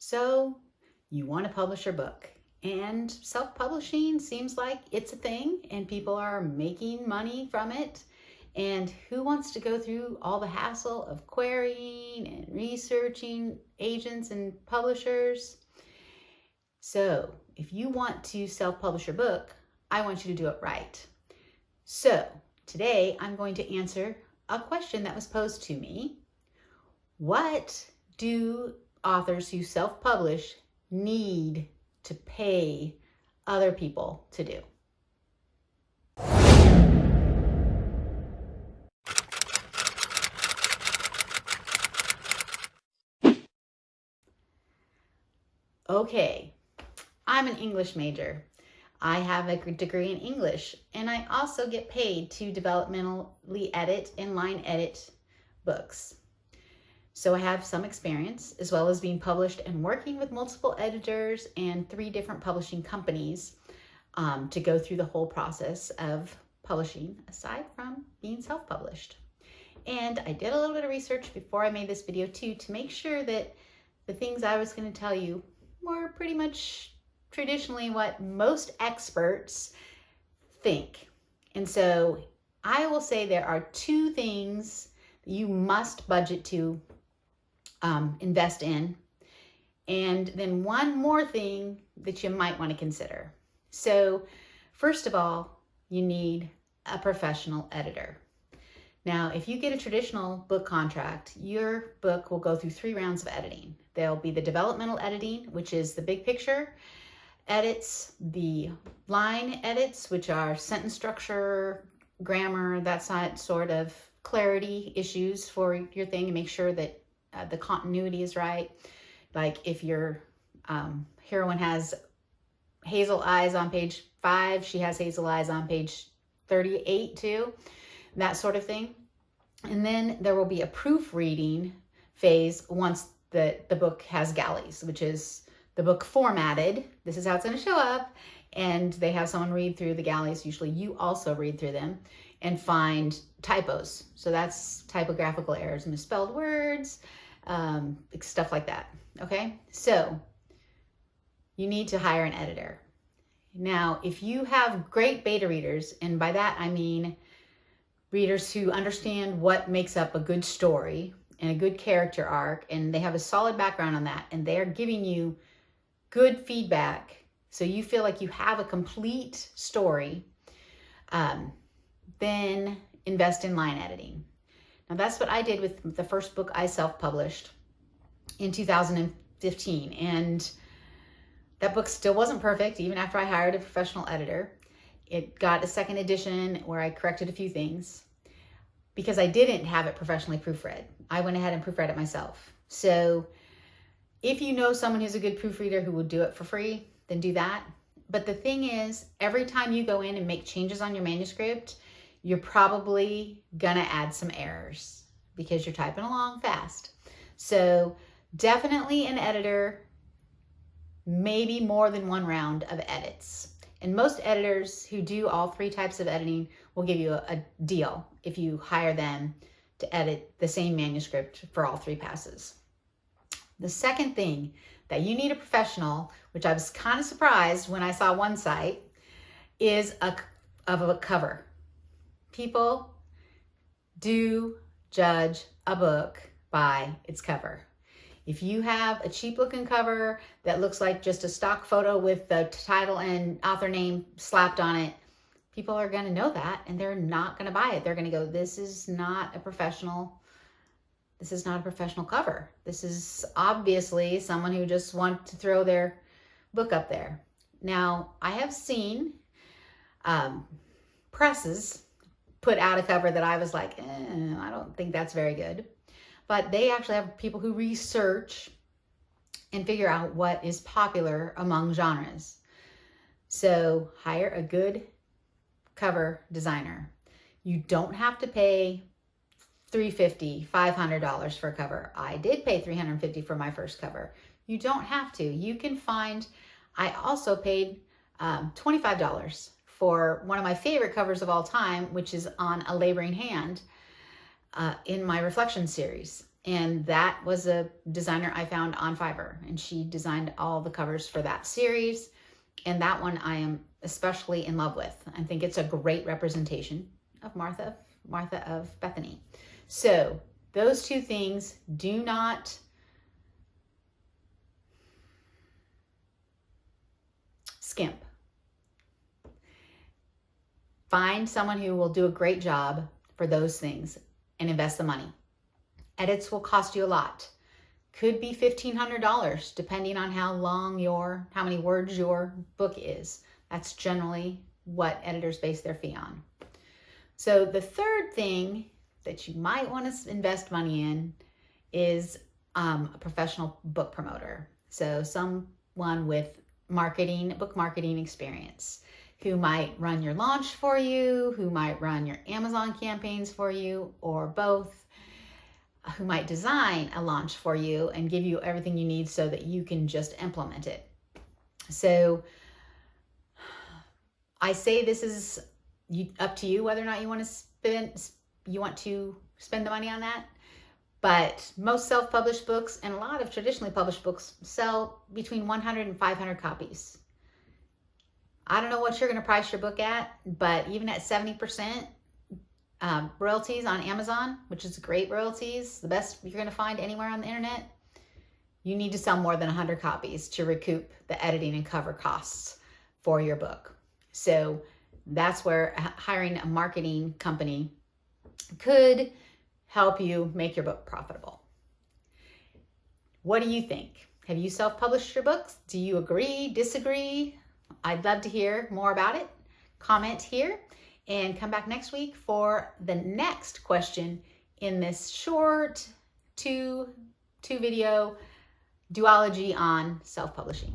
So you want to publish your book, and self-publishing seems like it's a thing and people are making money from it. And who wants to go through all the hassle of querying and researching agents and publishers? So if you want to self-publish your book, I want you to do it right. So today I'm going to answer a question that was posed to me. What do authors who self-publish need to pay other people to do? Okay, I'm an English major. I have a degree in English, and I also get paid to developmentally edit and line edit books. So I have some experience, as well as being published and working with multiple editors and 3 different publishing companies to go through the whole process of publishing, aside from being self-published. And I did a little bit of research before I made this video too, to make sure that the things I was going to tell you were pretty much traditionally what most experts think. And so I will say there are 2 things you must budget to invest in, and then one more thing that you might want to consider. So first of all, you need a professional editor. Now, if you get a traditional book contract, your book will go through 3 rounds of editing. There'll be the developmental editing, which is the big picture edits, the line edits, which are sentence structure, grammar, that sort of clarity issues for your thing, and make sure that the continuity is right. Like if your heroine has hazel eyes on page 5, she has hazel eyes on page 38 too, that sort of thing. And then there will be a proofreading phase once the book has galleys, which is the book formatted. This is how it's going to show up. And they have someone read through the galleys. Usually you also read through them and find typos. So that's typographical errors, misspelled words, stuff like that. Okay, so you need to hire an editor. Now, if you have great beta readers, and by that I mean readers who understand what makes up a good story and a good character arc, and they have a solid background on that, and they're giving you good feedback, so you feel like you have a complete story, then invest in line editing. Now that's what I did with the first book I self-published in 2015. And that book still wasn't perfect, even after I hired a professional editor. It got a second edition where I corrected a few things because I didn't have it professionally proofread. I went ahead and proofread it myself. So if you know someone who's a good proofreader who will do it for free, then do that. But the thing is, every time you go in and make changes on your manuscript, you're probably gonna add some errors because you're typing along fast. So definitely an editor, maybe more than 1 round of edits. And most editors who do all 3 types of editing will give you a deal if you hire them to edit the same manuscript for all 3 passes. The second thing that you need a professional, which I was kind of surprised when I saw one site, is a cover. People do judge a book by its cover. If you have a cheap looking cover that looks like just a stock photo with the title and author name slapped on it, people are going to know that and they're not going to buy it. They're going to go, this is not a professional cover. This is obviously someone who just wants to throw their book up there. Now, I have seen presses put out a cover that I was like, I don't think that's very good. But they actually have people who research and figure out what is popular among genres. So hire a good cover designer. You don't have to pay $350, $500 for a cover. I did pay $350 for my first cover. You don't have to. You can find, I also paid $25 for one of my favorite covers of all time, which is on A Laboring Hand in my Reflection series. And that was a designer I found on Fiverr, and she designed all the covers for that series. And that one I am especially in love with. I think it's a great representation of Martha of Bethany. So those two things, do not skimp. Find someone who will do a great job for those things and invest the money. Edits will cost you a lot. Could be $1,500 depending on how many words your book is. That's generally what editors base their fee on. So the third thing that you might want to invest money in is a professional book promoter. So someone with book marketing experience, who might run your launch for you, who might run your Amazon campaigns for you, or both, who might design a launch for you and give you everything you need so that you can just implement it. So I say this is up to you whether or not you want to spend the money on that. But most self-published books and a lot of traditionally published books sell between 100 and 500 copies. I don't know what you're going to price your book at, but even at 70% royalties on Amazon, which is great royalties, the best you're going to find anywhere on the internet, you need to sell more than 100 copies to recoup the editing and cover costs for your book. So that's where hiring a marketing company could help you make your book profitable. What do you think? Have you self-published your books? Do you agree, disagree? I'd love to hear more about it. Comment here and come back next week for the next question in this short two video duology on self-publishing.